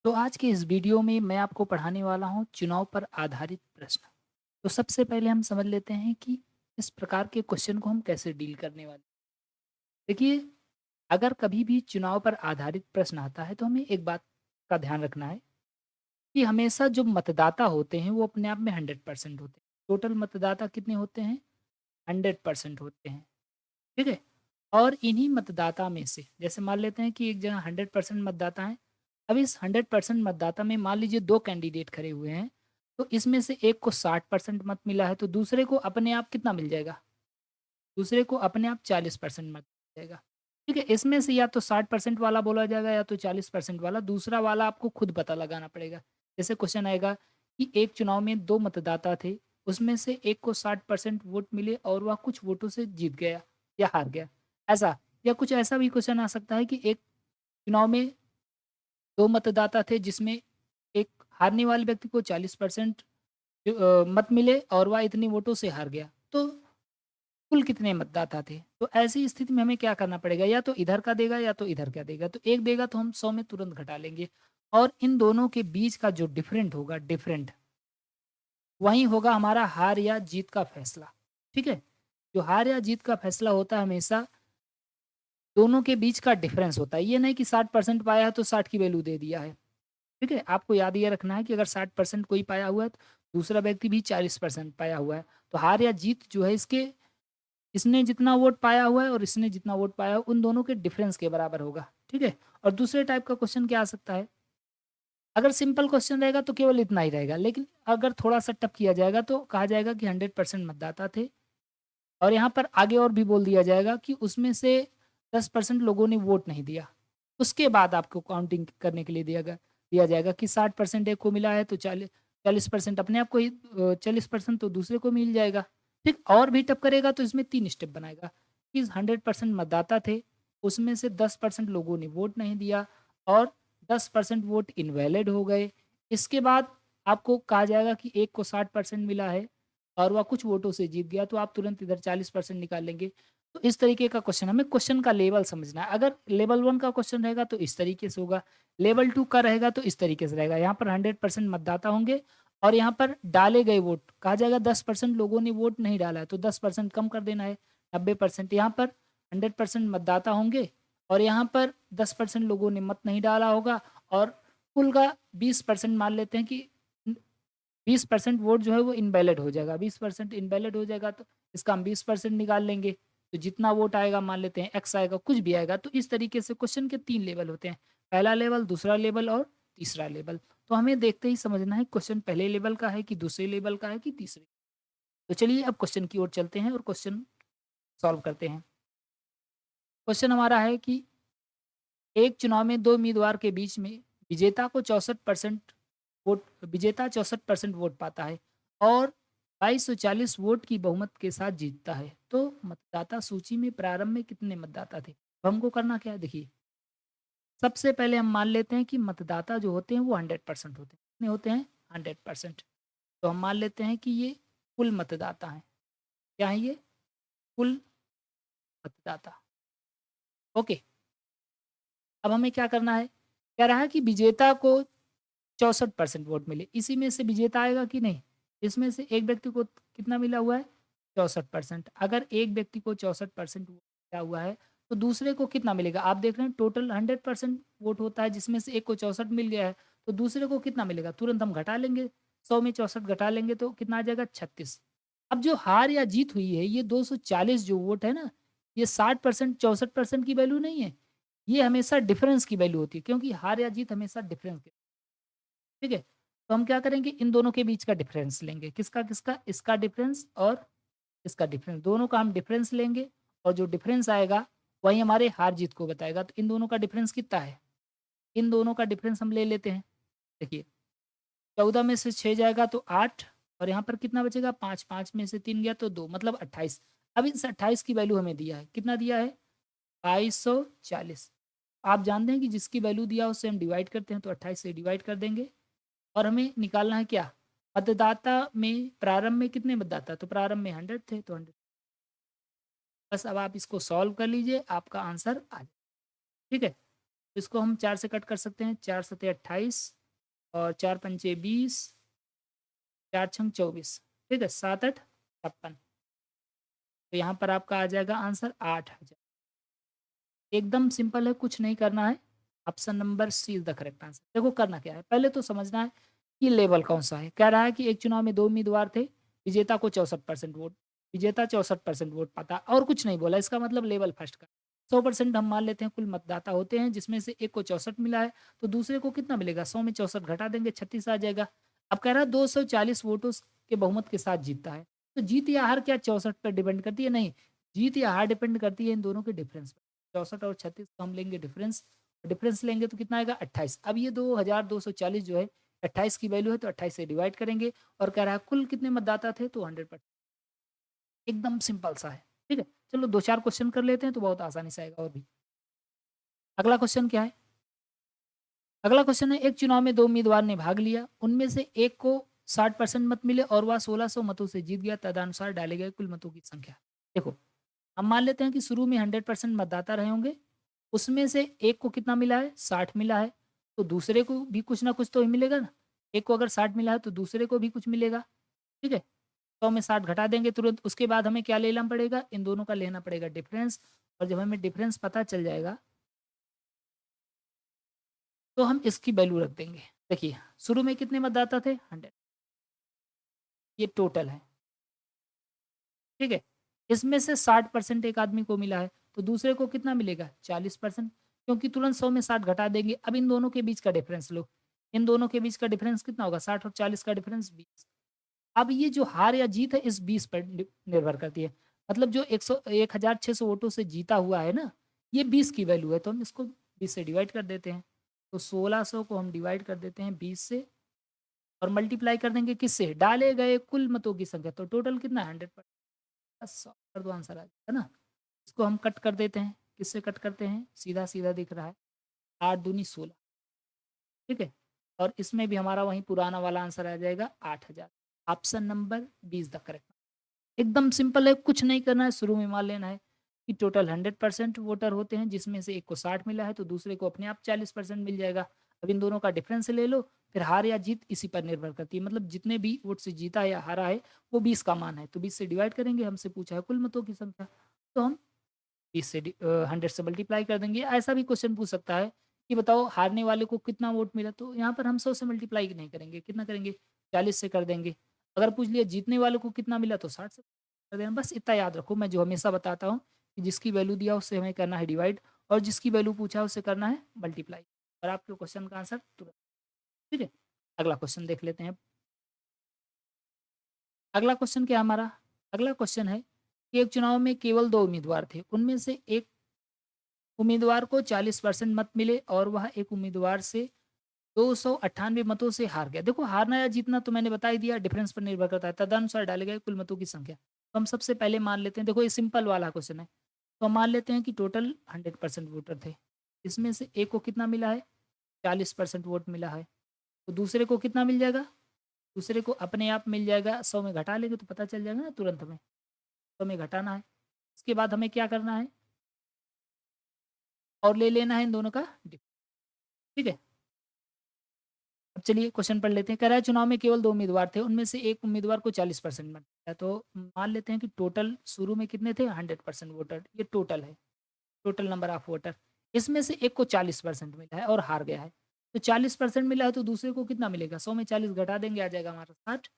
तो आज के इस वीडियो में मैं आपको पढ़ाने वाला हूँ चुनाव पर आधारित प्रश्न। तो सबसे पहले हम समझ लेते हैं कि इस प्रकार के क्वेश्चन को हम कैसे डील करने वाले। देखिए, अगर कभी भी चुनाव पर आधारित प्रश्न आता है तो हमें एक बात का ध्यान रखना है कि हमेशा जो मतदाता होते हैं वो अपने आप में 100% होते हैं। टोटल मतदाता कितने होते हैं? 100% होते हैं। ठीक है? और इन्हीं मतदाता में से जैसे मान लेते हैं कि एक जगह 100% मतदाता हैं। अब इस 100% मतदाता में मान लीजिए 2 कैंडिडेट खड़े हुए हैं, तो इसमें से एक को 60% मत मिला है, तो दूसरे को अपने आप कितना मिल जाएगा? दूसरे को अपने आप 40% मत मिल जाएगा। ठीक है? इसमें से या तो 60% वाला बोला जाएगा या तो 40% वाला, दूसरा वाला आपको खुद पता लगाना पड़ेगा। जैसे क्वेश्चन आएगा कि एक चुनाव में 2 मतदाता थे, उसमें से एक को 60% वोट मिले और वह कुछ वोटों से जीत गया या हार गया, ऐसा। या कुछ ऐसा भी क्वेश्चन आ सकता है कि एक चुनाव में 2 मतदाता थे जिसमें एक हारने वाले व्यक्ति को 40% मत मिले और वह इतने वोटों से हार गया। तो कुल कितने मतदाता थे? तो ऐसी स्थिति में हमें क्या करना पड़ेगा? या तो इधर का देगा या तो इधर का देगा। तो एक देगा तो हम 100 में तुरंत घटा लेंगे और इन दोनों के बीच का जो डिफरेंट होगा वही होगा हमारा हार या जीत का फैसला। ठीक है? जो हार या जीत का फैसला होता है हमेशा दोनों के बीच का डिफरेंस होता है। ये नहीं कि 60% पाया है तो 60 की वैल्यू दे दिया है। ठीक है? आपको याद ये रखना है कि अगर 60% कोई पाया हुआ है तो दूसरा व्यक्ति भी 40% पाया हुआ है। तो हार या जीत जो है इसके इसने जितना वोट पाया हुआ है और इसने जितना वोट पाया है उन दोनों के डिफरेंस के बराबर होगा। ठीक है? और दूसरे टाइप का क्वेश्चन क्या आ सकता है? अगर सिंपल क्वेश्चन रहेगा तो केवल इतना ही रहेगा। लेकिन अगर थोड़ा-सा टफ किया जाएगा तो कहा जाएगा कि 100% मतदाता थे और यहाँ पर आगे और भी बोल दिया जाएगा कि उसमें से 10% लोगों ने वोट नहीं दिया। उसके बाद आपको काउंटिंग करने के लिए दिया जाएगा कि 60% एक को मिला है तो 40% अपने आप को ही 40% तो दूसरे को मिल जाएगा। ठीक? और भी टफ करेगा तो इसमें 3 स्टेप बनाएगा कि 100% मतदाता थे, उसमें से 10% लोगों ने वोट नहीं दिया और 10% वोट इनवैलिड हो गए। इसके बाद आपको कहा जाएगा कि एक को 60% मिला है और वह कुछ वोटों से जीत गया, तो आप तुरंत इधर 40% निकाल लेंगे। तो इस तरीके का क्वेश्चन हमें क्वेश्चन का लेवल समझना है। अगर लेवल 1 का क्वेश्चन रहेगा तो इस तरीके से होगा, लेवल 2 का रहेगा तो इस तरीके से रहेगा। यहाँ पर 100% मतदाता होंगे और यहाँ पर डाले गए वोट कहा जाएगा 10% लोगों ने वोट नहीं डाला है, तो 10% कम कर देना है, 90%। यहाँ पर 100% मतदाता होंगे और यहाँ पर 10% लोगों ने मत नहीं डाला होगा और कुल का 20% मान लेते हैं कि 20% वोट जो है वो इनवैलिड हो जाएगा, 20% इनवैलिड हो जाएगा तो इसका हम 20% निकाल लेंगे। तो जितना वोट आएगा मान लेते हैं एक्स आएगा, कुछ भी आएगा। तो इस तरीके से क्वेश्चन के 3 लेवल होते हैं। पहला लेवल, दूसरा लेवल और तीसरा लेवल। तो हमें देखते ही समझना है क्वेश्चन पहले लेवल का है कि दूसरे लेवल का है कि तीसरे। तो चलिए अब क्वेश्चन की ओर चलते हैं और क्वेश्चन सॉल्व करते हैं। क्वेश्चन हमारा है कि एक चुनाव में 2 उम्मीदवार के बीच में विजेता 64% वोट पाता है और 2240 वोट की बहुमत के साथ जीतता है। तो मतदाता सूची में प्रारंभ में कितने मतदाता थे? अब हमको करना क्या है देखिए, सबसे पहले हम मान लेते हैं कि मतदाता जो होते हैं वो 100% होते हैं। कितने होते हैं? 100%। तो हम मान लेते हैं कि ये कुल मतदाता हैं। क्या है ये? कुल मतदाता। ओके। अब हमें क्या करना है? कह रहा है कि विजेता को 64% वोट मिले। इसी में से विजेता आएगा कि नहीं? इसमें से एक व्यक्ति को कितना मिला हुआ है? 64%। अगर एक व्यक्ति को 64% वोट मिला हुआ है, तो दूसरे को कितना मिलेगा? आप देख रहे हैं टोटल 100% वोट होता है जिसमें से एक को 64 मिल गया है, तो दूसरे को कितना मिलेगा? तुरंत हम घटा लेंगे, 100 में 64 घटा लेंगे तो कितना आ जाएगा? 36। अब जो हार या जीत हुई है, ये 240 जो वोट है ना, ये 60% 64% की वैल्यू नहीं है। ये हमेशा डिफरेंस की वैल्यू होती है क्योंकि हार या जीत हमेशा डिफरेंस की। ठीक है? तो हम क्या करेंगे इन दोनों के बीच का डिफरेंस लेंगे। किसका? इसका डिफरेंस और इसका डिफरेंस। दोनों का हम डिफरेंस लेंगे और जो डिफरेंस आएगा वही हमारे हार-जीत को बताएगा। तो इन दोनों का डिफरेंस कितना है? इन दोनों का डिफरेंस हम ले लेते हैं। देखिए 14 में से 6 जाएगा तो 8 और यहाँ पर कितना बचेगा 5, 5 में से 3 गया तो 2 मतलब 28। अब इस 28 की वैल्यू हमें दिया है। कितना दिया है? 2240। आप जानते हैं कि जिसकी वैल्यू दिया है उससे हम डिवाइड करते हैं तो 28 से डिवाइड कर देंगे। और हमें निकालना है क्या? मतदाता में प्रारंभ में कितने मतदाता? तो प्रारंभ में 100 थे तो 100। बस अब आप इसको सॉल्व कर लीजिए, आपका आंसर आ जाए। ठीक है? तो इसको हम 4 से कट कर सकते हैं, 4 सते 28 और 4 पंचे 20, 4 छंग 24, ठीक है, 7 8 56। तो यहाँ पर आपका आ जाएगा आंसर 8000। एकदम सिंपल है, कुछ नहीं करना है। Option number C is the correct answer. देखो करना क्या है, पहले तो समझना है कि लेवल कौन सा है। कह रहा है कि एक चुनाव में 2 उम्मीदवार थे, विजेता को 64% वोट, विजेता 64% वोट पाता, और कुछ नहीं बोला। इसका मतलब लेवल फर्स्ट का 100% हम मान लेते हैं कुल मतदाता होते हैं, जिसमें से एक को 64 मिला है, तो दूसरे को कितना मिलेगा? 100 में 64 घटा देंगे, 36 आ जाएगा। अब कह रहा है 240 वोटों के बहुमत के साथ जीतता है। तो जीत या हार क्या 64 पर डिपेंड करती है? नहीं, जीत या हार डिपेंड करती है इन दोनों के डिफरेंस पर। 64 और 36 को हम लेंगे डिफरेंस, डिफरेंस लेंगे तो कितना आएगा? 28। अब ये 2240 जो है 28 की वैल्यू है, तो 28 से डिवाइड करेंगे, और कह रहा है कुल कितने मतदाता थे, तो 100%। एकदम सिंपल सा है, ठीक है। चलो 2-4 क्वेश्चन कर लेते हैं तो बहुत आसानी से आएगा। और भी अगला क्वेश्चन क्या है? अगला क्वेश्चन है, एक चुनाव में 2 उम्मीदवार ने भाग लिया, उनमें से एक को 60% मत मिले और वह 1600 मतों से जीत गया। तदनुसार डाले गए कुल मतों की संख्या। देखो, हम मान लेते हैं कि शुरू में 100% मतदाता रहे होंगे, उसमें से एक को कितना मिला है? 60 मिला है, तो दूसरे को भी कुछ ना कुछ तो ही मिलेगा ना। एक को अगर 60 मिला है तो दूसरे को भी कुछ मिलेगा, ठीक है। 100 में 60 घटा देंगे तुरंत, उसके बाद हमें क्या लेना पड़ेगा? इन दोनों का लेना पड़ेगा डिफरेंस, और जब हमें डिफरेंस पता चल जाएगा तो हम इसकी वैल्यू रख देंगे। देखिए, शुरू में कितने मतदाता थे? 100, ये टोटल है, ठीक है। इसमें से 60% एक आदमी को मिला है, तो दूसरे को कितना मिलेगा? 40%, क्योंकि तुरंत 100 में 60 घटा देंगे। अब इन दोनों के बीच का डिफरेंस लो, इन दोनों के बीच का डिफरेंस कितना होगा? 60 और 40 का डिफरेंस 20। अब ये जो हार या जीत है इस 20 पर निर्भर करती है। मतलब जो 1600 वोटों से जीता हुआ है ना, ये 20 की वैल्यू है, तो हम इसको 20 से डिवाइड कर देते हैं। तो 1600 को हम डिवाइड कर देते हैं 20 से, और मल्टीप्लाई कर देंगे किससे? डाले गए कुल मतों की संख्या। तो टोटल कितना? 100%। बस सॉल्व कर दो, आंसर आ जाएगा ना। इसको हम कट कर देते हैं, किससे कट करते हैं? सीधा सीधा दिख रहा है, 8 दूनी 16, ठीक है। और इसमें भी हमारा वही पुराना वाला आंसर आ जाएगा 8000। Option number B is the correct. एकदम सिंपल है, कुछ नहीं करना है। शुरू में मान लेना है कि टोटल 100% वोटर होते हैं, जिसमें से एक को 60 मिला है, तो दूसरे को अपने आप 40% मिल जाएगा। अब इन दोनों का डिफरेंस ले लो, फिर हार या जीत इसी पर निर्भर करती है। मतलब जितने भी वोट से जीता या हारा है वो 20 का मान है, तो 20 से डिवाइड करेंगे। हमसे पूछा है कुल मतों की संख्या, तो हम 20 से 100 से मल्टीप्लाई कर देंगे। ऐसा भी क्वेश्चन पूछ सकता है कि बताओ हारने वाले को कितना वोट मिला, तो यहाँ पर हम 100 से मल्टीप्लाई नहीं करेंगे, कितना करेंगे? 40 से कर देंगे। अगर पूछ लिया जीतने वाले को कितना मिला, तो 60 से कर देना। बस इतना याद रखो, मैं जो हमेशा बताता हूँ कि जिसकी वैल्यू दिया उससे हमें करना है डिवाइड, और जिसकी वैल्यू पूछा है उससे करना है मल्टीप्लाई, और आपके क्वेश्चन का आंसर तुरंत, ठीक है। अगला क्वेश्चन देख लेते हैं। अगला क्वेश्चन क्या है हमारा? अगला क्वेश्चन है कि एक चुनाव में केवल 2 उम्मीदवार थे, उनमें से एक उम्मीदवार को 40% मत मिले और वह एक उम्मीदवार से 298 मतों से हार गया। देखो, हारना या जीतना तो मैंने बता ही दिया, डिफरेंस पर निर्भर करता है। तदनुसार डाले गए कुल मतों की संख्या। तो हम सबसे पहले मान लेते हैं, देखो ये सिंपल वाला क्वेश्चन है, तो हम मान लेते हैं कि टोटल 100% वोटर थे। इसमें से एक को कितना मिला है? 40% वोट मिला है, तो दूसरे को कितना मिल जाएगा? दूसरे को अपने आप मिल जाएगा। 100 में घटा लेंगे तो पता चल जाएगा ना तुरंत हमें। 100 में घटाना है, इसके बाद हमें क्या करना है? और ले लेना है इन दोनों का डिफ, ठीक है। अब चलिए क्वेश्चन पढ़ लेते हैं। कह रहा है चुनाव में केवल 2 उम्मीदवार थे, उनमें से एक उम्मीदवार को 40% मत मिला। तो मान लेते हैं कि टोटल शुरू में कितने थे? 100% वोटर, ये टोटल है, टोटल नंबर ऑफ वोटर। इसमें से एक को 40% मिला है और हार गया है। तो 40% मिला है, तो दूसरे को कितना मिलेगा? 100 में 40 घटा देंगे, आ जाएगा हमारा 60।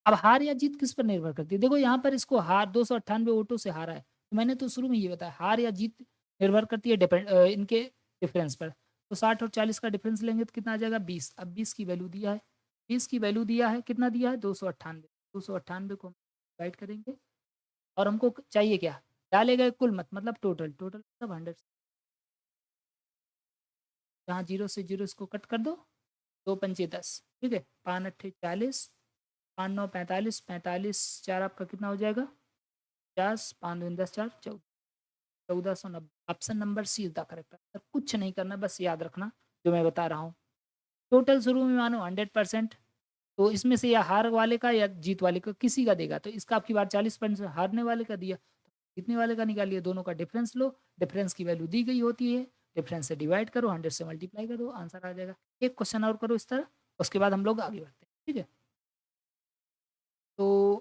अब हार या जीत किस पर निर्भर करती है? देखो यहाँ पर इसको हार 298 वोटों से हारा है, तो मैंने तो शुरू में ये बताया हार या जीत निर्भर करती है इनके डिफरेंस पर। तो 60 और 40 का डिफरेंस लेंगे तो कितना आ जाएगा? 20। अब 20 की वैल्यू दिया है, 20 की वैल्यू दिया है, कितना दिया है? 298। 298 को हम डिवाइड करेंगे, और हमको चाहिए क्या? डाले गए कुल मत, मतलब टोटल, टोटल मतलब 100। जहाँ जीरो से जीरो इसको कट कर दो, 2 पंचे 10, ठीक है। 5 अट्ठे 40, 5 9 45, 45 4 आपका कितना हो जाएगा? 50, 5 दूनी 10 4 14, 1490। Option number C is the correct answer. कुछ नहीं करना, बस याद रखना जो मैं बता रहा हूँ। टोटल शुरू में मानो 100%, तो इसमें से या हार वाले का या जीत वाले का किसी का देगा, तो इसका आपकी बार 40% हारने वाले का दिया, जीतने वाले का निकालिए, दोनों का डिफरेंस लो, डिफरेंस की वैल्यू दी गई होती है, डिफरेंस से डिवाइड करो, 100 से मल्टीप्लाई कर दो, आंसर आ जाएगा। एक क्वेश्चन और करो इस तरह, उसके बाद हम लोग आगे बढ़ते हैं, ठीक है? तो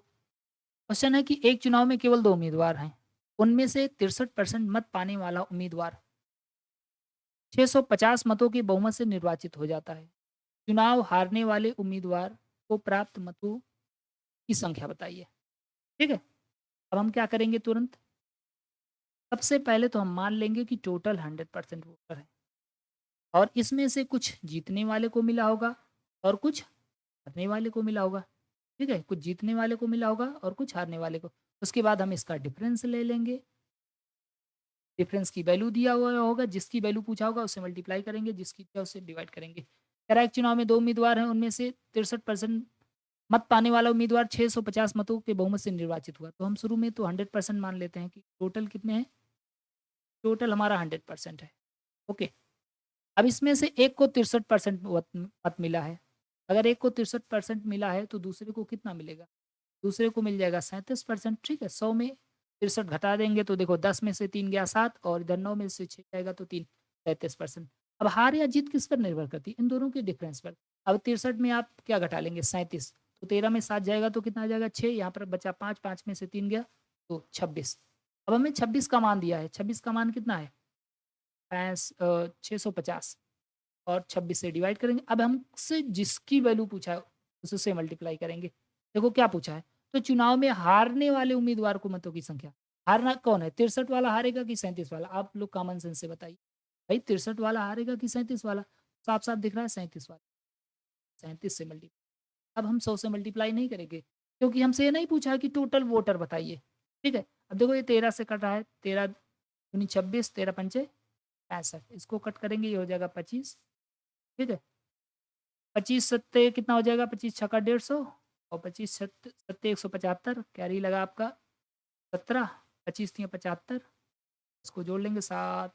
क्वेश्चन है कि एक चुनाव में केवल 2 उम्मीदवार हैं। उनमें से 63% मत पाने वाला उम्मीदवार 650 मतों के बहुमत से निर्वाचित हो जाता है। चुनाव हारने वाले उम्मीदवार को प्राप्त मतों की संख्या बताइए। ठीक है? अब हम क्या करेंगे तुरंत? सबसे पहले तो हम मान लेंगे कि टोटल 100% वोटर है और इसमें से कुछ जीतने वाले को मिला होगा और कुछ हारने वाले को मिला होगा। ठीक है? कुछ जीतने वाले को मिला होगा और कुछ हारने वाले को। उसके बाद हम इसका डिफरेंस ले लेंगे। डिफरेंस की वैल्यू दिया हुआ होगा, जिसकी वैल्यू पूछा होगा उससे मल्टीप्लाई करेंगे, जिसकी दिया उससे डिवाइड करेंगे। कह रहा है एक चुनाव में 2 उम्मीदवार हैं, उनमें से 63% मत पाने वाला उम्मीदवार 650 मतों के बहुमत से निर्वाचित हुआ। तो हम शुरू में तो 100% मान लेते हैं कि टोटल कितने हैं? टोटल हमारा 100% है। ओके। अब इसमें से एक को 63% मत मिला है। अगर एक को 63% मिला है तो दूसरे को कितना मिलेगा? दूसरे को मिल जाएगा 37%। ठीक है? 100 में 63 घटा देंगे तो देखो 10 में से 3 गया 7 और इधर 9 में से 6 जाएगा तो 3 33%। अब हार या जीत किस पर निर्भर करती है? इन दोनों के डिफरेंस पर। अब 63 में आप क्या घटा लेंगे? 37। तो 13 में 7 जाएगा तो कितना आ जाएगा? 6। यहाँ पर बचा 5, 5 में से 3 गया तो 26। अब हमें 26 का मान दिया है। 26 का मान कितना है? 650 और 26 से डिवाइड करेंगे। अब हमसे जिसकी वैल्यू पूछा है उससे मल्टीप्लाई करेंगे। देखो क्या पूछा है? तो चुनाव में हारने वाले उम्मीदवार को मतों की संख्या। हारना कौन है? 63 वाला हारेगा कि 37 वाला? आप लोग कॉमन सेंस से बताइए। भाई 63 वाला हारेगा कि 37 वाला? साफ-साफ दिख रहा है 37 वाला। 37 से मल्टीप्लाई। अब हम 100 से मल्टीप्लाई नहीं करेंगे क्योंकि हमसे ये नहीं पूछा है कि टोटल वोटर बताइए। ठीक है? अब देखो ये 13 से कट रहा है। 13 दूनी 26, 13 पंचे 65। इसको कट करेंगे ये हो जाएगा 25। ठीक है? 25 सत्ते कितना हो जाएगा? 25 छक्का 150 और 25 सत्ते 175। कैरी लगा आपका 17। 25 तियाँ 75। इसको जोड़ लेंगे 7,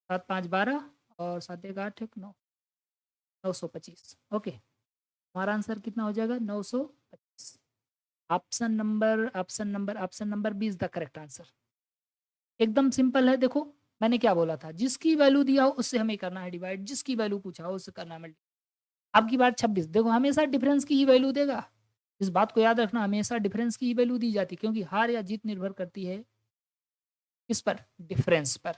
7 5 12 और 7 1 8 1 9, 925। ओके, हमारा आंसर कितना हो जाएगा? 925। Option number B is the correct answer. एकदम सिंपल है। देखो मैंने क्या बोला था? जिसकी वैल्यू दिया हो उससे हमें करना है डिवाइड, जिसकी वैल्यू पूछा हो उससे करना है मल्टीप्लाई। अब की बार 26 देखो हमेशा डिफरेंस की ही वैल्यू देगा। इस बात को याद रखना, हमेशा डिफरेंस की ही वैल्यू दी जाती है क्योंकि हार या जीत निर्भर करती है किस पर? डिफरेंस पर।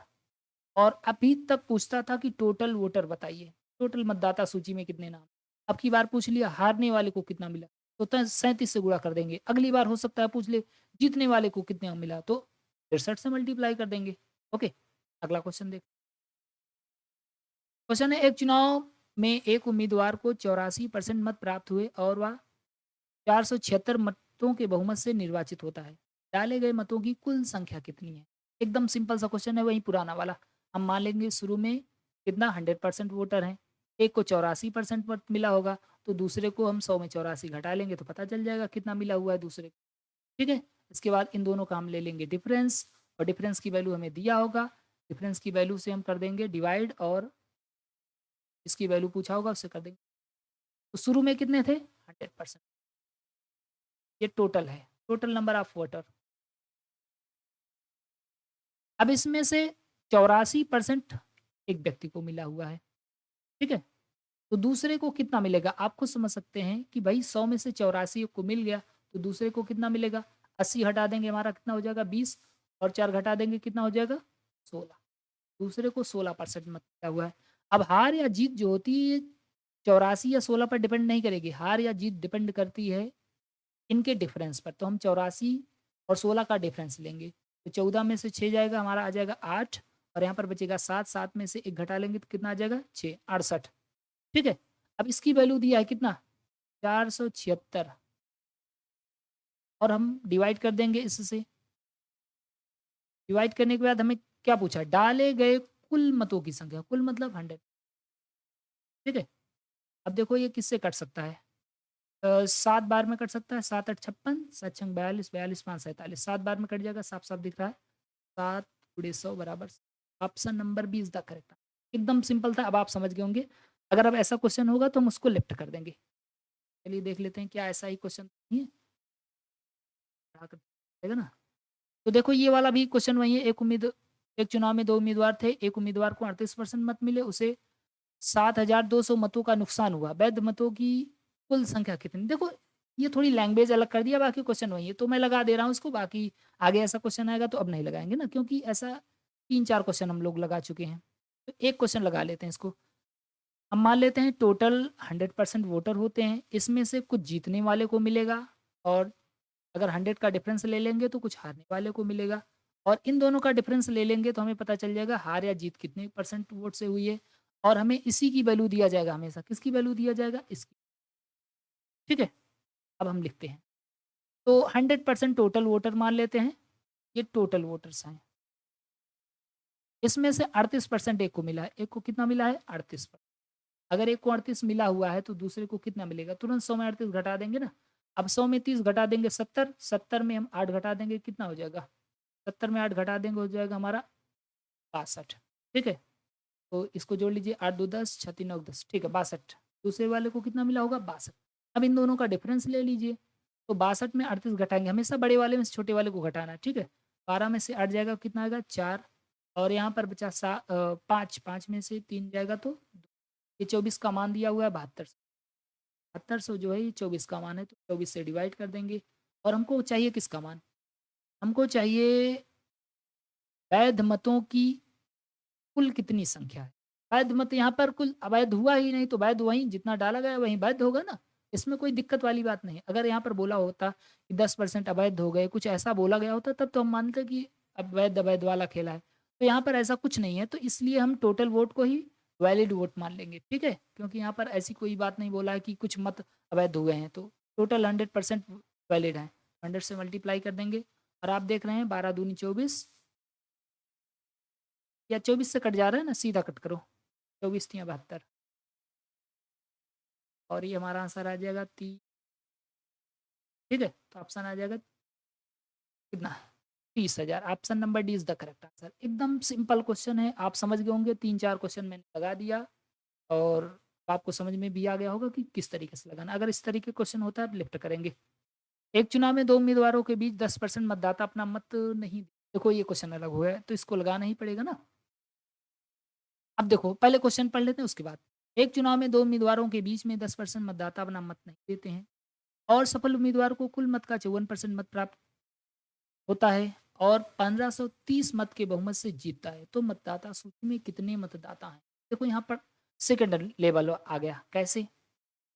और अभी तक पूछता था कि टोटल वोटर बताइए, टोटल मतदाता सूची में कितने नाम। अब की बार पूछ लिया हारने वाले को कितना मिला, तो 37 से गुणा कर देंगे। अगली बार हो सकता है पूछ ले जीतने वाले को कितना मिला, तो 63 से मल्टीप्लाई कर देंगे। ओके, अगला क्वेश्चन देख। क्वेश्चन है एक चुनाव में एक उम्मीदवार को 84% मत प्राप्त हुए और वह 476 मतों के बहुमत से निर्वाचित होता है। डाले गए मतों की कुल संख्या कितनी है? एकदम सिंपल सा क्वेश्चन है, वही पुराना वाला। हम मान लेंगे शुरू में कितना 100% वोटर हैं। एक को 84% मत मिला होगा तो दूसरे को हम 100 में 84 घटा लेंगे तो पता चल जाएगा कितना मिला हुआ है दूसरे को। ठीक है? इसके बाद इन दोनों का हम ले लेंगे डिफरेंस और डिफरेंस की वैल्यू हमें दिया होगा। डिफरेंस की वैल्यू से हम कर देंगे डिवाइड और इसकी वैल्यू पूछा होगा उससे कर देंगे। तो शुरू में कितने थे? 100%। ये टोटल है, टोटल नंबर ऑफ वोटर। अब इसमें से 84% एक व्यक्ति को मिला हुआ है। ठीक है? तो दूसरे को कितना मिलेगा? आप खुद समझ सकते हैं कि भाई 100 में से 84 को मिल गया तो दूसरे को कितना मिलेगा? 80 हटा देंगे हमारा कितना हो जाएगा? 20 और 4 घटा देंगे कितना हो जाएगा? 16। दूसरे को 16% मत मिला हुआ है। अब हार या जीत जो होती है 84 या 16 पर डिपेंड नहीं करेगी। हार या जीत डिपेंड करती है इनके डिफरेंस पर। तो हम 84 और 16 का डिफरेंस लेंगे तो 14 में से 6 जाएगा हमारा आ जाएगा 8 और यहाँ पर बचेगा 7। 7 में से 1 घटा लेंगे तो कितना आ जाएगा? 6 68। ठीक है? अब इसकी वैल्यू दिया है कितना? 476 और हम डिवाइड कर देंगे इससे। डिवाइड करने के बाद हमें क्या पूछा? डाले गए कुल मतों की संख्या। कुल मतलब 100। ठीक है? अब देखो ये किससे कट सकता है? 7 बार में कट सकता है। 7 8 56, 7 छंग 42, 42 5 47। 7 बार में कट जाएगा, साफ-साफ दिख रहा है। 7 गुणे 100 बराबर option number B is the correct. एकदम सिंपल था, अब आप समझ गए होंगे। अगर अब ऐसा क्वेश्चन होगा तो हम उसको लेफ्ट कर देंगे। चलिए देख लेते हैं क्या ऐसा ही क्वेश्चन नहीं है? बढ़ा कर देगा ना? तो देखो ये वाला भी क्वेश्चन वही है। एक एक चुनाव में 2 उम्मीदवार थे, एक उम्मीदवार को 38% मत मिले, उसे 7,200 मतों का नुकसान हुआ। वैध मतों की कुल संख्या कितनी? देखो, ये थोड़ी लैंग्वेज अलग कर दिया, बाकी क्वेश्चन वही है, तो मैं लगा दे रहा हूँ इसको, बाकी आगे ऐसा क्वेश्चन आएगा तो अब नहीं लगाएँगे ना, क्योंकि ऐसा 3-4 क्वेश्चन हम लोग लगा चुके हैं। तो एक क्वेश्चन लगा लेते हैं इसको। हम मान लेते हैं टोटल 100% वोटर होते हैं, इसमें से कुछ जीतने वाले को मिलेगा और अगर 100 का डिफरेंस ले लेंगे तो कुछ हारने वाले को मिलेगा और इन दोनों का डिफरेंस ले लेंगे तो हमें पता चल जाएगा हार या जीत कितने परसेंट वोट से हुई है और हमें इसी की वैल्यू दिया जाएगा हमेशा। किसकी वैल्यू दिया जाएगा? इसकी। ठीक है? अब हम लिखते हैं। तो 100% टोटल वोटर मान लेते हैं, ये टोटल वोटर्स हैं। इसमें से 38% एक को मिला है। एक को कितना मिला है? 38%। अगर एक को 38 मिला हुआ है तो दूसरे को कितना मिलेगा? तुरंत 100 में 38 घटा देंगे ना। अब 100 में 30 घटा देंगे 70, 70 में हम 8 घटा देंगे, कितना हो जाएगा? 70 में 8 घटा देंगे, हो जाएगा हमारा 62। ठीक है? तो इसको जोड़ लीजिए, 8 2 10, 6 3 9 10, ठीक है 62। दूसरे वाले को कितना मिला होगा? 62। अब इन दोनों का डिफरेंस ले लीजिए, तो 62 में 38 घटाएँगे, हमेशा बड़े वाले में से छोटे वाले को घटाना है, ठीक है? 12 में से 8 जाएगा, कितना आएगा? 4 और यहाँ पर बचा 5, 5 में से 3 जाएगा तो 2। ये 24 का मान दिया हुआ है 72। 7200 जो है ये 24 का मान है, तो 24 से डिवाइड कर देंगे और हमको चाहिए किसका मान? हमको चाहिए वैध मतों की कुल कितनी संख्या है। वैध मत यहाँ पर कुल अवैध हुआ ही नहीं, तो वैध वहीं जितना डाला गया वहीं वैध होगा ना, इसमें कोई दिक्कत वाली बात नहीं है। अगर यहाँ पर बोला होता कि 10% अवैध हो गए, कुछ ऐसा बोला गया होता तब तो हम मानते कि अब वैध अवैध वाला खेला है। तो यहाँ पर ऐसा कुछ नहीं है, तो इसलिए हम टोटल वोट को ही वैलिड वोट मान लेंगे, ठीक है? क्योंकि यहाँ पर ऐसी कोई बात नहीं बोला है कि कुछ मत अवैध हुए हैं, तो टोटल 100% वैलिड है। 100 से मल्टीप्लाई कर देंगे और आप देख रहे हैं 12 दूनी 24 या 24 से कट जा रहा है ना, सीधा कट करो। 24 तियाँ 72 और ये हमारा आंसर आ जाएगा ठीक है? तो ऑप्शन आ जाएगा कितना? 30,000। Option number D is the correct answer. एकदम सिंपल क्वेश्चन है, आप समझ गए होंगे, 3-4 क्वेश्चन मैंने लगा दिया और आपको समझ में भी आ गया होगा कि किस तरीके से लगाना। अगर इस तरीके क्वेश्चन होता है आप लिफ्ट करेंगे। एक चुनाव में 2 उम्मीदवारों के बीच 10% मतदाता अपना मत नहीं देखो, ये क्वेश्चन अलग हुआ है, तो इसको लगाना ही पड़ेगा ना। अब देखो, पहले क्वेश्चन पढ़ लेते हैं उसके बाद। एक चुनाव में 2 उम्मीदवारों के बीच में 10% मतदाता अपना मत नहीं देते हैं और सफल उम्मीदवार को कुल मत का 54% मत प्राप्त होता है और 1530 मत के बहुमत से जीतता है, तो मतदाता सूची में कितने मतदाता हैं? देखो यहाँ पर सेकंड लेवल आ गया। कैसे?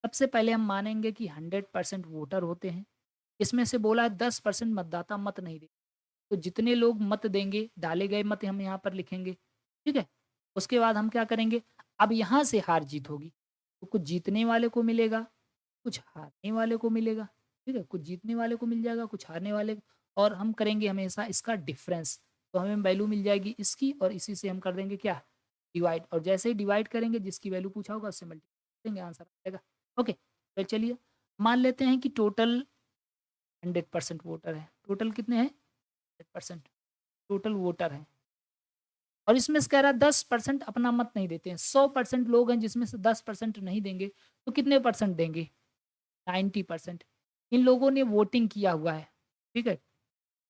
सबसे पहले हम मानेंगे कि 100% वोटर होते हैं। इसमें से बोला है 10% मतदाता मत नहीं देते, तो जितने लोग मत देंगे, डाले गए मत हम यहाँ पर लिखेंगे, ठीक है? उसके बाद हम क्या करेंगे? अब यहाँ से हार जीत होगी, तो कुछ जीतने वाले को मिलेगा, कुछ हारने वाले को मिलेगा, ठीक है? कुछ जीतने वाले को मिल जाएगा, कुछ हारने वाले और हम करेंगे हमेशा इसका डिफरेंस, तो हमें वैल्यू मिल जाएगी इसकी और इसी से हम कर देंगे क्या? डिवाइड और जैसे ही डिवाइड करेंगे जिसकी वैल्यू पूछा होगा उससे मल्टीप्लाई करेंगे, आंसर आ जाएगा। ओके, तो चलिए मान लेते हैं कि टोटल 100% वोटर है। टोटल कितने हैं? 100% टोटल वोटर हैं और इसमें से कह रहा है 10% अपना मत नहीं देते हैं। 100% लोग हैं जिसमें से 10% नहीं देंगे, तो कितने परसेंट देंगे? 90%। इन लोगों ने वोटिंग किया हुआ है, ठीक है?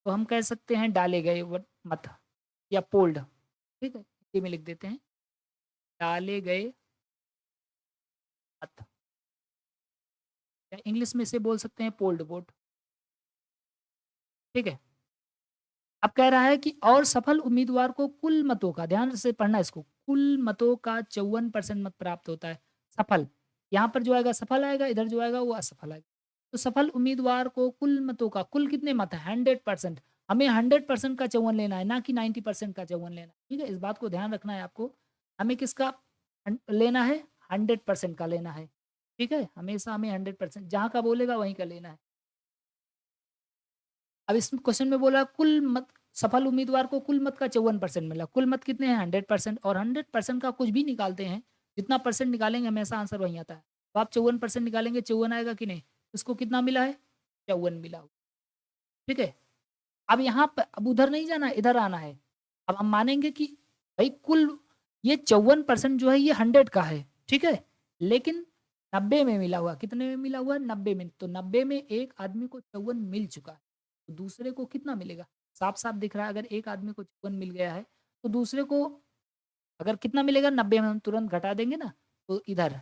तो हम कह सकते हैं डाले गए मत या पोल्ड, ठीक है? हिंदी में लिख देते हैं, डाले गए मत या इंग्लिश में इसे बोल सकते हैं पोल्ड वोट, ठीक है? अब कह रहा है कि और सफल उम्मीदवार को कुल मतों का, ध्यान से पढ़ना इसको, कुल मतों का 54% मत प्राप्त होता है। सफल, यहाँ पर जो आएगा सफल आएगा, इधर जो आएगा वो असफल आएगा। तो सफल उम्मीदवार को कुल मतों का, कुल कितने मत है? 100%। हमें 100% का 54 लेना है, ना कि 90% का 54 लेना है, ठीक है? इस बात को ध्यान रखना है आपको। हमें किसका लेना है? 100% का लेना है, ठीक है? हमेशा हमें 100% जहाँ का बोलेगा वहीं का लेना है। अब इस क्वेश्चन में बोला कुल मत, सफल उम्मीदवार को कुल मत का 54% मिला। कुल मत कितने हैं? 100% और 100% का कुछ भी निकालते हैं, जितना परसेंट निकालेंगे हमेशा आंसर वही आता है। तो आप 54% निकालेंगे, 54 आएगा कि नहीं? उसको कितना मिला है? 54 मिला हो, ठीक है? अब यहाँ पे अब उधर नहीं जाना, इधर आना है। अब हम मानेंगे कि भाई कुल ये 54% जो है ये 100 का है, ठीक है? लेकिन 90 में मिला हुआ, कितने में मिला हुआ है? 90 में। तो 90 में एक आदमी को 54 मिल चुका है, तो दूसरे को कितना मिलेगा? साफ-साफ दिख रहा है, अगर एक आदमी को 54 मिल गया है, तो दूसरे को अगर कितना मिलेगा 90 में हम तुरंत घटा देंगे ना, तो इधर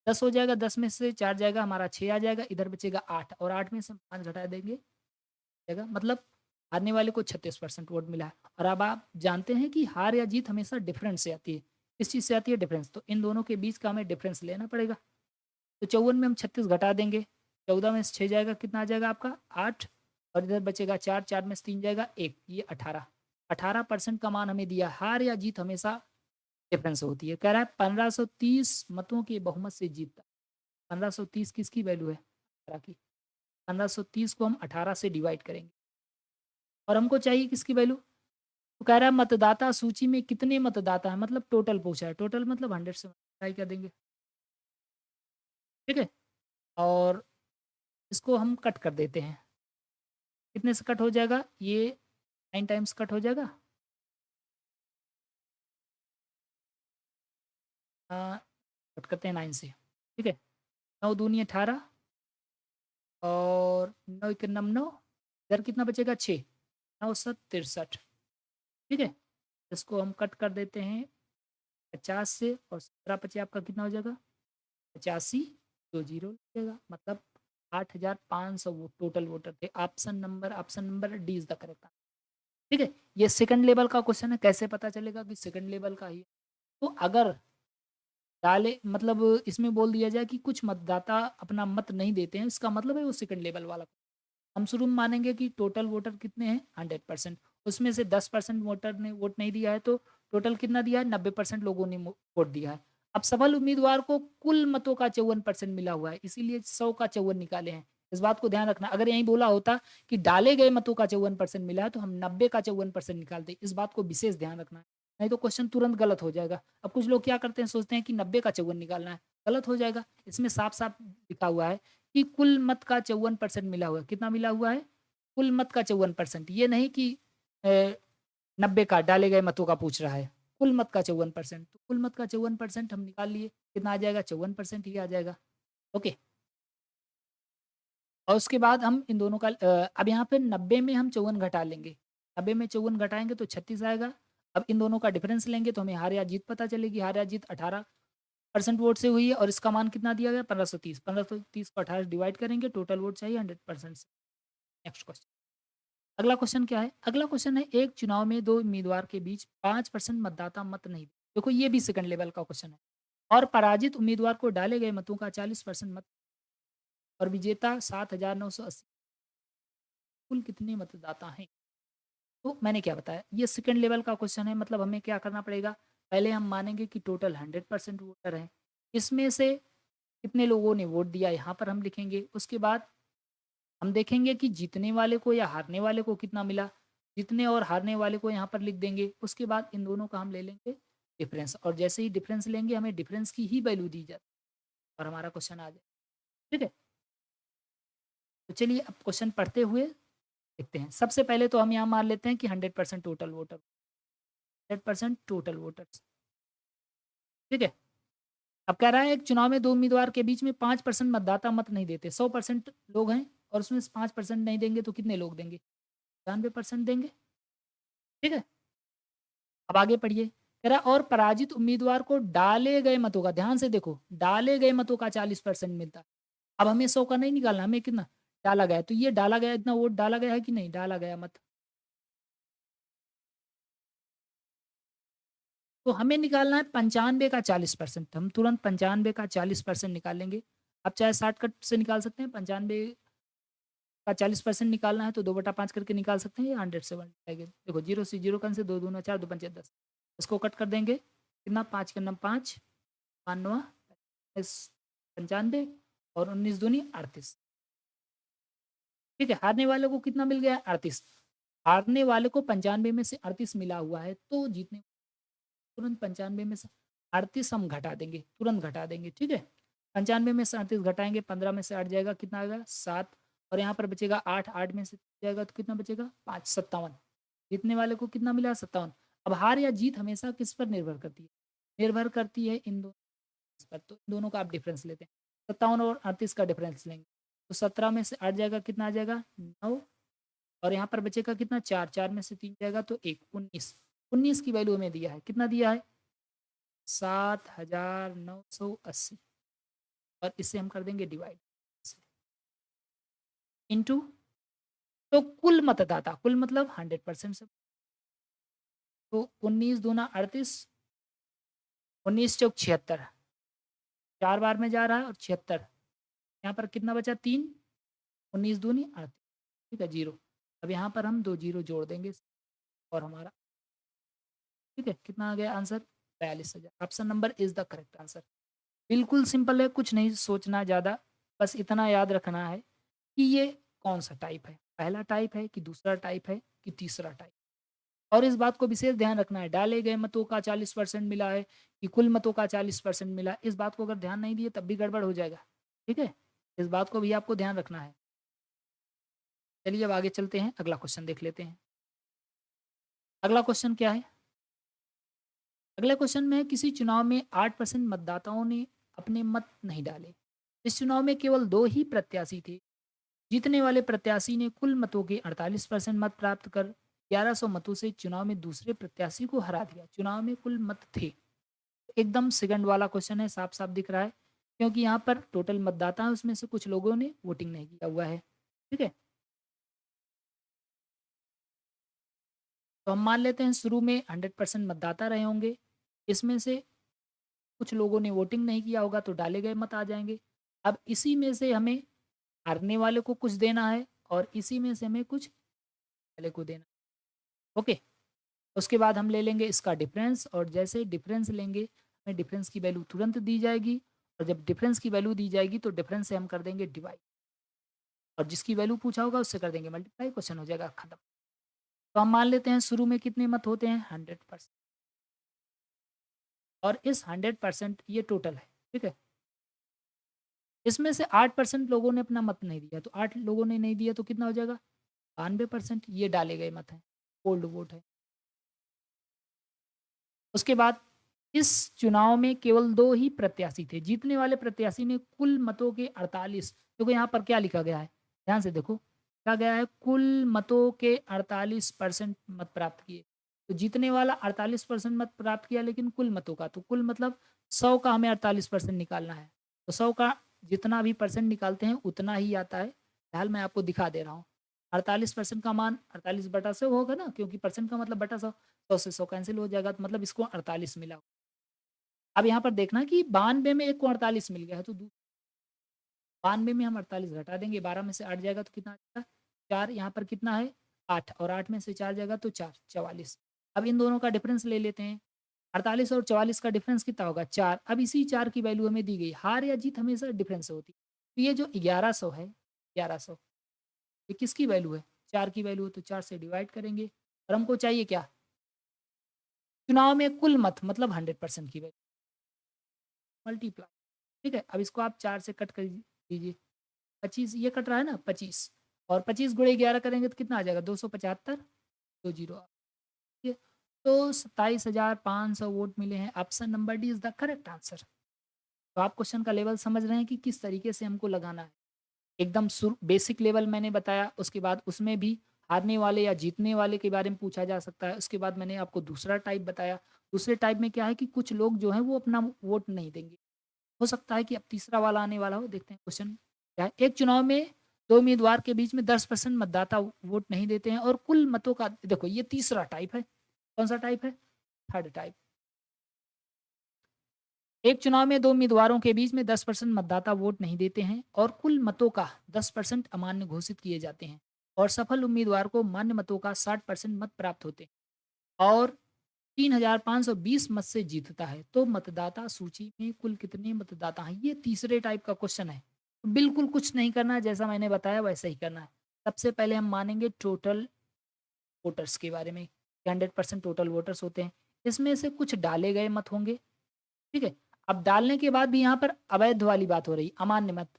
10 हो जाएगा, 10 में से 4 जाएगा, हमारा 6 आ जाएगा, इधर बचेगा 8 और 8 में से 5 घटा देंगे, जाएगा मतलब हारने वाले को 36% वोट मिला है। और अब आप जानते हैं कि हार या जीत हमेशा डिफरेंस से आती है। किस चीज़ से आती है? डिफरेंस। तो इन दोनों के बीच का हमें डिफरेंस लेना पड़ेगा। तो 54 में हम 36 घटा देंगे, 14 में से 6 जाएगा, कितना आ जाएगा आपका 8 और इधर बचेगा 4, 4 में से 3 जाएगा 1, ये 18। 18% का मान हमें दिया। हार या जीत हमेशा डिफरेंस होती है। कह रहा है 1530 मतों के बहुमत से जीतता। 1530 किसकी वैल्यू है? 18 की। 1530 को हम 18 से डिवाइड करेंगे और हमको चाहिए किसकी वैल्यू? तो कह रहा है मतदाता सूची में कितने मतदाता हैं, मतलब टोटल पूछा है। टोटल मतलब 100 से मल्टीप्लाई कर देंगे, ठीक है। और इसको हम कट कर देते हैं। कितने से कट हो जाएगा? ये 9 टाइम्स कट हो जाएगा। कट करते हैं 9 से, ठीक है। 9 दूनी 18 और 9 एक 9, इधर कितना बचेगा 6, 9 7 63, ठीक है। इसको हम कट कर देते हैं 50 से और 17 बचे आपका कितना हो जाएगा 85, 2 जीरो लगेगा, मतलब 8500 वो टोटल वोटर थे। Option number D is the correct, ठीक है। ये सेकंड लेवल का क्वेश्चन है। कैसे पता चलेगा कि सेकंड लेवल का ही है? तो अगर डाले मतलब इसमें बोल दिया जाए कि कुछ मतदाता अपना मत नहीं देते हैं, इसका मतलब है वो सेकंड लेवल वाला। हम शुरू में मानेंगे कि टोटल वोटर कितने हैं 100%, उसमें से 10% वोटर ने वोट नहीं दिया है, तो टोटल कितना दिया है 90% लोगों ने वोट दिया है। अब सफल उम्मीदवार को कुल मतों का 54% मिला हुआ है, इसीलिए 100 का 54 निकाले हैं। इस बात को ध्यान रखना। अगर यही बोला होता कि डाले गए मतों का 54% मिला है, तो हम 90 का 54% निकालते। इस बात को विशेष ध्यान रखना है, नहीं तो क्वेश्चन तुरंत गलत हो जाएगा। अब कुछ लोग क्या करते हैं, सोचते हैं कि 90 का 54 निकालना है, गलत हो जाएगा। इसमें साफ साफ लिखा हुआ है कि कुल मत का 54% मिला हुआ है। कितना मिला हुआ है? कुल मत का 54%। ये नहीं कि 90 का डाले गए मतों का पूछ रहा है, कुल मत का 54%। तो कुल मत का 54% हम निकाल लिए, कितना आ जाएगा 54% ही आ जाएगा, ओके। और उसके बाद हम इन दोनों का अब यहाँ पे 90 में हम 54 घटा लेंगे, 90 में 54 घटाएंगे तो 36 आएगा। अब इन दोनों का डिफरेंस लेंगे तो हमें हार या जीत पता चलेगी। हार या जीत 18% वोट से हुई है और इसका मान कितना दिया गया 1530। 1530 को 18 डिवाइड करेंगे, टोटल वोट चाहिए 100% से। Next question. अगला क्वेश्चन क्या है? अगला क्वेश्चन है एक चुनाव में दो उम्मीदवार के बीच 5% मतदाता मत नहीं। देखो ये भी सेकंड लेवल का क्वेश्चन है। और पराजित उम्मीदवार को डाले गए मतों का 40% मत और विजेता 7,980। कुल कितने मतदाता हैं? तो मैंने क्या बताया, ये सेकंड लेवल का क्वेश्चन है। मतलब हमें क्या करना पड़ेगा, पहले हम मानेंगे कि टोटल 100% वोटर हैं, इसमें से कितने लोगों ने वोट दिया यहाँ पर हम लिखेंगे। उसके बाद हम देखेंगे कि जीतने वाले को या हारने वाले को कितना मिला, जीतने और हारने वाले को यहाँ पर लिख देंगे। उसके बाद इन दोनों का हम ले लेंगे डिफरेंस, और जैसे ही डिफरेंस लेंगे हमें डिफरेंस की ही वैल्यू दी जाती है और हमारा क्वेश्चन आ जाए, ठीक है। तो चलिए अब क्वेश्चन पढ़ते हुए देखते हैं। सबसे पहले तो हम यहाँ मान लेते हैं कि 100% टोटल वोटर, 100% टोटल वोटर्स, ठीक है। अब कह रहा है एक चुनाव में दो उम्मीदवार के बीच में 5% मतदाता मत नहीं देते। 100% लोग हैं और उसमें से 5% नहीं देंगे तो कितने लोग देंगे? 95% देंगे, ठीक है। अब आगे पढ़िए। कह रहा और पराजित उम्मीदवार को डाले गए मतों का, ध्यान से देखो, डाले गए मतों का 40% मिलता है। अब हमें 100 का नहीं निकालना, हमें कितना डाला गया है। तो ये डाला गया, इतना वोट डाला गया है कि नहीं डाला गया मत, तो हमें निकालना है 95 का 40%। हम तुरंत 95 का 40% निकाल लेंगे। आप चाहे 60 कट से निकाल सकते हैं, 95 का 40% निकालना है तो 2/5 करके निकाल सकते हैं, या 100 से जाएंगे। देखो 0 से 0 कन से 2 दूना 4, 2 पंचे 10, इसको कट कर देंगे। कितना 5 के 5, 5 9 95 और 19 दूनी 38, ठीक है। हारने वाले को कितना मिल गया 38। हारने वाले को 95 में से 38 मिला हुआ है, तो जीतने तुरंत 95 में से 38 हम घटा देंगे, तुरंत घटा देंगे, ठीक है। 95 में से 38 घटाएंगे, 15 में से 8 जाएगा, कितना आएगा 7, और यहाँ पर बचेगा 8, 8 में से जाएगा तो कितना बचेगा 5, 57। जीतने वाले को कितना मिला 57। अब हार या जीत हमेशा किस पर निर्भर करती है? निर्भर करती है इन दोनों पर। तो इन दोनों का आप डिफरेंस लेते हैं, 57 और 38 का डिफरेंस लेंगे तो 17 में से 8 जाएगा, कितना आ जाएगा 9, और यहाँ पर बचेगा कितना 4, 4 में से 3 जाएगा तो 1, 19। 19 की वैल्यू हमें दिया है, कितना दिया है? 7,980 और इससे हम कर देंगे डिवाइड इंटू, तो कुल मतलब 100% से, तो 19 दूना 38, 19 चौक 76, 4 बार में जा रहा है और 76, यहाँ पर कितना बचा? 3, 19 दूनी 38, ठीक है, 0। अब यहाँ पर हम 2 जीरो जोड़ देंगे और हमारा, ठीक है, कितना आ गया answer? 42,000। Option number is the correct answer. बिल्कुल सिंपल है, कुछ नहीं सोचना ज़्यादा, बस इतना याद रखना है कि ये कौन सा टाइप है, पहला टाइप है कि दूसरा टाइप है कि तीसरा टाइप। और इस बात को विशेष ध्यान रखना है, डाले गए मतों का 40% मिला है कि कुल मतों का 40% मिला, इस बात को अगर ध्यान नहीं दिए तब भी गड़बड़ हो जाएगा, ठीक है, इस बात को भी आपको ध्यान रखना है। चलिए अब आगे चलते हैं, अगला क्वेश्चन देख लेते हैं। अगला क्वेश्चन क्या है? अगले क्वेश्चन में किसी चुनाव में 8% मतदाताओं ने अपने मत नहीं डाले। इस चुनाव में केवल 2 ही प्रत्याशी थे। जीतने वाले प्रत्याशी ने कुल मतों के 48% मत प्राप्त कर 1100 मतों से चुनाव में दूसरे प्रत्याशी को हरा दिया। चुनाव में कुल मत थे, एकदम सेकंड वाला क्वेश्चन है, साफ साफ दिख रहा है, क्योंकि यहाँ पर टोटल मतदाता है, उसमें से कुछ लोगों ने वोटिंग नहीं किया हुआ है, ठीक है। तो हम मान लेते हैं शुरू में 100% मतदाता रहे होंगे, इसमें से कुछ लोगों ने वोटिंग नहीं किया होगा तो डाले गए मत आ जाएंगे। अब इसी में से हमें हारने वाले को कुछ देना है और इसी में से हमें कुछ वाले को देना है। ओके, उसके बाद हम ले लेंगे इसका डिफरेंस, और जैसे डिफरेंस लेंगे हमें डिफरेंस की वैल्यू तुरंत दी जाएगी, और जब डिफरेंस की वैल्यू दी जाएगी तो डिफरेंस से हम कर देंगे डिवाइड, और जिसकी वैल्यू पूछा होगा उससे कर देंगे मल्टीप्लाई, क्वेश्चन हो जाएगा खत्म। तो हम मान लेते हैं शुरू में कितने मत होते हैं? 100%, और इस 100% ये टोटल है, ठीक है। इसमें से 8% लोगों ने अपना मत नहीं दिया, तो 8 लोगों ने नहीं दिया तो कितना हो जाएगा? 92%, ये डाले गए मत हैं, ओल्ड वोट है। उसके बाद इस चुनाव में केवल 2 ही प्रत्याशी थे। जीतने वाले प्रत्याशी ने कुल मतों के 48, देखो यहाँ पर क्या लिखा गया है, ध्यान से देखो, क्या गया है? कुल मतों के 48% मत प्राप्त किए। तो जीतने वाला 48% मत प्राप्त किया, लेकिन कुल मतों का, तो कुल मतलब 100 का हमें 48% निकालना है। तो 100 का जितना भी परसेंट निकालते हैं उतना ही आता है। फिलहाल मैं आपको दिखा दे रहा हूँ। 48% का मान 48/100 होगा ना, क्योंकि परसेंट का मतलब बटा 100, 100 से 100 कैंसिल हो जाएगा, तो मतलब इसको 48 मिला। अब यहाँ पर देखना कि 92 में एक को 48 मिल गया है, तो 92 में हम 48 घटा देंगे, 12 में से 8 जाएगा तो कितना आ जाएगा? 4, यहाँ पर कितना है? 8, और 8 में से 4 जाएगा तो 4, 44। अब इन दोनों का डिफरेंस ले लेते हैं। 48 और 44 का डिफरेंस कितना होगा? 4। अब इसी 4 की वैल्यू हमें दी गई, हार या जीत हमेशा डिफरेंस से होती है। तो ये जो 1100 है, 1100, ये किसकी वैल्यू है? 4 की वैल्यू है, तो 4 से डिवाइड करेंगे, और हमको चाहिए क्या? चुनाव में कुल मत, मतलब 100% की वैल्यू, मल्टीप्लाई, ठीक है। अब इसको आप 4 से कट कर दीजिए, 25 ये कट रहा है ना, 25, और 25 गुणे 11 करेंगे तो कितना आ जाएगा? 275, 2 जीरो, ठीक है। तो 27,500 वोट मिले हैं। Option number D is the correct answer. तो आप क्वेश्चन का लेवल समझ रहे हैं कि किस तरीके से हमको लगाना है। एकदम बेसिक लेवल मैंने बताया, उसके बाद उसमें भी हारने वाले या जीतने वाले के बारे में पूछा जा सकता है। उसके बाद मैंने आपको दूसरा टाइप बताया। दूसरे टाइप में क्या है कि कुछ लोग जो हैं वो अपना वोट नहीं देंगे। हो सकता है कि अब तीसरा वाला आने वाला हो, देखते हैं क्वेश्चन क्या है। एक चुनाव में 2 उम्मीदवार के बीच में 10% मतदाता वोट नहीं देते हैं और कुल मतों का, देखो ये तीसरा टाइप है। कौन सा टाइप है? Third type. एक चुनाव में 2 उम्मीदवारों के बीच में 10% मतदाता वोट नहीं देते हैं और कुल मतों का 10% अमान्य घोषित किए जाते हैं, और सफल उम्मीदवार को मान्य मतों का 60% मत प्राप्त होते हैं और 3,520 मत से जीतता है, तो मतदाता सूची में कुल कितने मतदाता हैं? ये तीसरे टाइप का क्वेश्चन है। तो बिल्कुल कुछ नहीं करना है, जैसा मैंने बताया वैसा ही करना है। सबसे पहले हम मानेंगे टोटल वोटर्स के बारे में, 100% टोटल वोटर्स होते हैं। इसमें से कुछ डाले गए मत होंगे, ठीक है। अब डालने के बाद भी यहाँ पर अवैध वाली बात हो रही, अमान्य मत।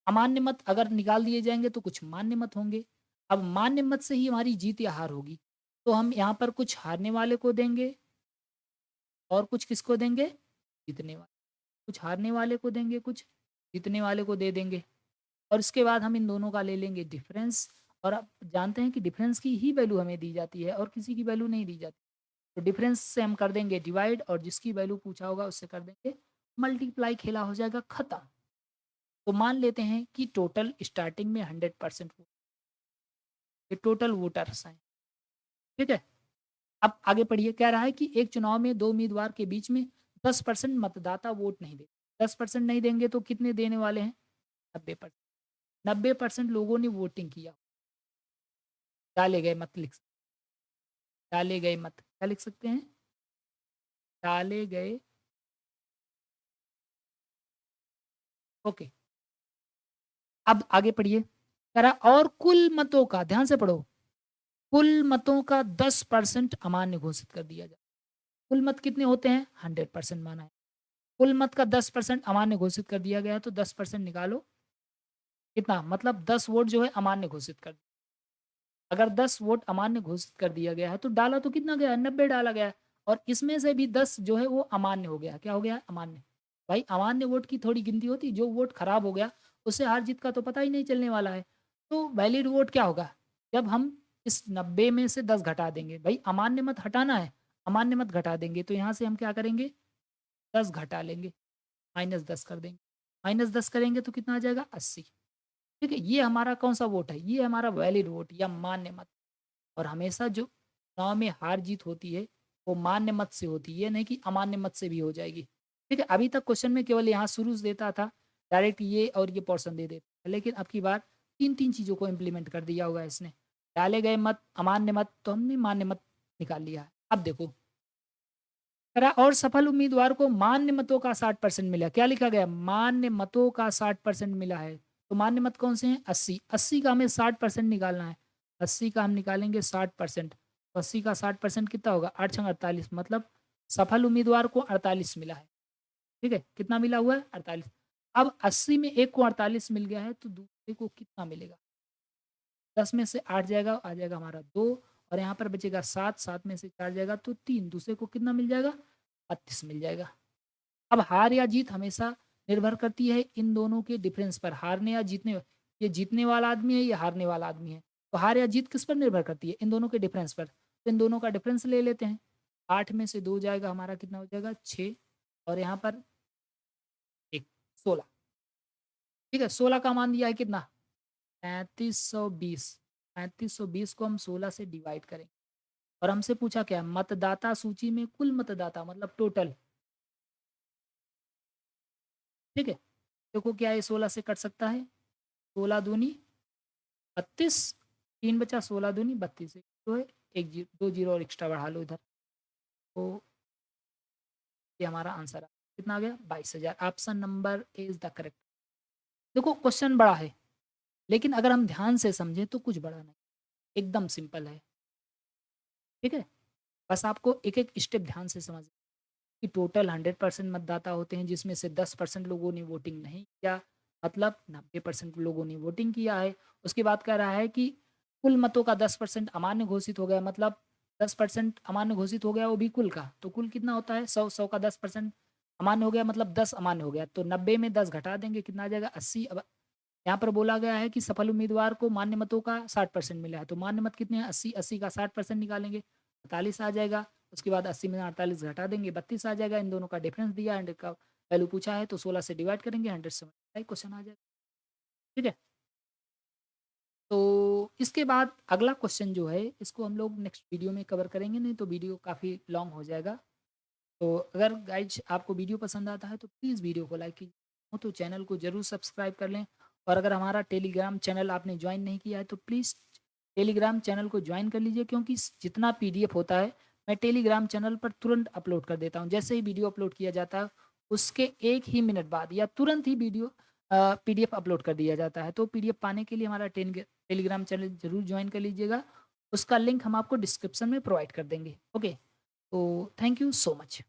अमान्य मत अगर निकाल दिए जाएंगे तो कुछ मान्य मत होंगे। अब मान्य मत से ही हमारी जीत या हार होगी, तो हम यहाँ पर कुछ हारने वाले को देंगे और कुछ किसको देंगे? जीतने वाले। कुछ हारने वाले को देंगे, कुछ जीतने वाले को दे देंगे, और इसके बाद हम इन दोनों का ले लेंगे डिफरेंस। और आप जानते हैं कि डिफरेंस की ही वैल्यू हमें दी जाती है और किसी की वैल्यू नहीं दी जाती। तो डिफरेंस से हम कर देंगे डिवाइड और जिसकी वैल्यू पूछा होगा उससे कर देंगे मल्टीप्लाई, खेला हो जाएगा खत्म। तो मान लेते हैं कि टोटल स्टार्टिंग में 100% ये टोटल वोटर्स हैं, ठीक है। अब आगे पढ़िए, कह रहा है कि एक चुनाव में 2 उम्मीदवार के बीच में 10% मतदाता वोट नहीं देते। 10% नहीं देंगे तो कितने देने वाले हैं? 90%। 90% लोगों ने वोटिंग किया। डाले गए मत डाले गए मत क्या लिख सकते हैं? डाले गए, ओके। अब आगे पढ़िए, कह रहा और कुल मतों का, ध्यान से पढ़ो, कुल मतों का 10% अमान्य घोषित कर दिया जाए। कुल मत कितने होते हैं? 100% माना है। कुल मत का 10% अमान्य घोषित कर दिया गया, तो 10% निकालो कितना, मतलब 10 वोट जो है अमान्य घोषित कर। अगर 10 वोट अमान्य घोषित कर दिया गया है तो डाला तो कितना गया? 90 डाला गया है। और इसमें से भी 10 जो है वो अमान्य हो गया। क्या हो गया? अमान्य। भाई अमान्य वोट की थोड़ी गिनती होती, जो वोट खराब हो गया उससे हार जीत का तो पता ही नहीं चलने वाला है। तो वैलिड वोट क्या होगा? जब हम इस 90 में से 10 घटा देंगे, भाई अमान्य मत हटाना है, अमान्य मत घटा देंगे, तो यहाँ से हम क्या करेंगे? 10 घटा लेंगे, -10 कर देंगे। -10 करेंगे तो कितना आ जाएगा? 80। ठीक है, ये हमारा कौन-सा वोट है? ये हमारा वैलिड वोट या मान्य मत। और हमेशा जो चुनाव में हार-जीत होती है, वो मान्य मत से होती है, ये नहीं कि अमान्य मत से भी हो जाएगी। ठीक है, अभी तक क्वेश्चन में केवल यहाँ शुरू से देता था, डायरेक्ट ये और ये पोर्शन दे देता, लेकिन अब की बार 3-3 चीज़ों को इम्प्लीमेंट कर दिया होगा इसने। डाले गए मत, अमान्य मत, तो हमने मान्य मत निकाल लिया है। अब देखो, कह रहा और सफल उम्मीदवार को मान्य मतों का 60% मिला। क्या लिखा गया? मान्य मतों का 60% मिला है। तो मान्य मत कौन से हैं? 80। 80 का हमें 60% निकालना है। 80 का हम निकालेंगे 60%। तो 80 का 60% कितना होगा? 8 छंग 48, मतलब सफल उम्मीदवार को 48 मिला है। ठीक है, कितना मिला हुआ है? 48। अब 80 में एक को 48 मिल गया है, तो दूसरे को कितना मिलेगा? 10 में से 8 जाएगा, आ जाएगा हमारा 2, और यहाँ पर बचेगा 7, 7 में से 4 जाएगा तो 3, दूसरे को कितना मिल जाएगा? 32 मिल जाएगा। अब हार या जीत हमेशा निर्भर करती है इन दोनों के डिफरेंस पर, हारने या जीतने, ये जीतने वाला आदमी है, ये हारने वाला आदमी है। तो हार या जीत किस पर निर्भर करती है? इन दोनों के डिफरेंस पर। तो इन दोनों का डिफरेंस ले लेते हैं। 8 में से 2 जाएगा, हमारा कितना हो जाएगा? 6, और यहाँ पर 1, 16। ठीक है, 16 का मान दिया है कितना? 3520। 3520 को हम 16 से डिवाइड करेंगे। और हमसे पूछा क्या? मतदाता सूची में कुल मतदाता, मतलब टोटल। ठीक है, देखो क्या ये 16 से कट सकता है? 16 दूनी 32, 3 बचा, 16 दूनी 32, तो है एक जीरो, 2 जीरो और एक्स्ट्रा बढ़ा लो इधर, तो ये हमारा आंसर है। कितना आ गया? 22,000। Option number A is the correct. देखो क्वेश्चन बड़ा है, लेकिन अगर हम ध्यान से समझें तो कुछ बड़ा नहीं, एकदम सिंपल है। ठीक है, बस आपको एक एक स्टेप ध्यान से समझ कि टोटल 100% मतदाता होते हैं, जिसमें से 10% लोगों ने वोटिंग नहीं किया, मतलब 90% लोगों ने वोटिंग किया है। उसके बाद कह रहा है कि कुल मतों का 10% अमान्य घोषित हो गया, मतलब 10% अमान्य घोषित हो गया, वो भी कुल का। तो कुल कितना होता है? 100, 100 का 10% अमान्य हो गया, मतलब 10 अमान्य हो गया। तो 90 में 10 घटा देंगे, कितना आ जाएगा? 80। अब यहाँ पर बोला गया है कि सफल उम्मीदवार को मान्य मतों का 60% मिला है, तो मान्य मत कितने हैं? 80। 80 का 60% निकालेंगे, 45 आ जाएगा। उसके बाद 80 में 48 घटा देंगे, 32 आ जाएगा। इन दोनों का डिफरेंस दिया है, 100 का वैल्यू पूछा है, तो 16 से डिवाइड करेंगे, 100 से क्वेश्चन आ जाएगा। ठीक है, तो इसके बाद अगला क्वेश्चन जो है, इसको हम लोग नेक्स्ट वीडियो में कवर करेंगे, नहीं तो वीडियो काफ़ी लॉन्ग हो जाएगा। तो अगर गाइज आपको वीडियो पसंद आता है तो प्लीज़ वीडियो को लाइक कीजिए, हो तो चैनल को ज़रूर सब्सक्राइब कर लें। और अगर हमारा टेलीग्राम चैनल आपने ज्वाइन नहीं किया है तो प्लीज़ टेलीग्राम चैनल को ज्वाइन कर लीजिए, क्योंकि जितना पीडीएफ होता है मैं टेलीग्राम चैनल पर तुरंत अपलोड कर देता हूँ। जैसे ही वीडियो अपलोड किया जाता है उसके 1 ही मिनट बाद या तुरंत ही वीडियो पीडीएफ अपलोड कर दिया जाता है। तो पीडीएफ पाने के लिए हमारा टेलीग्राम चैनल ज़रूर ज्वाइन कर लीजिएगा। उसका लिंक हम आपको डिस्क्रिप्शन में प्रोवाइड कर देंगे। ओके, तो थैंक यू सो मच।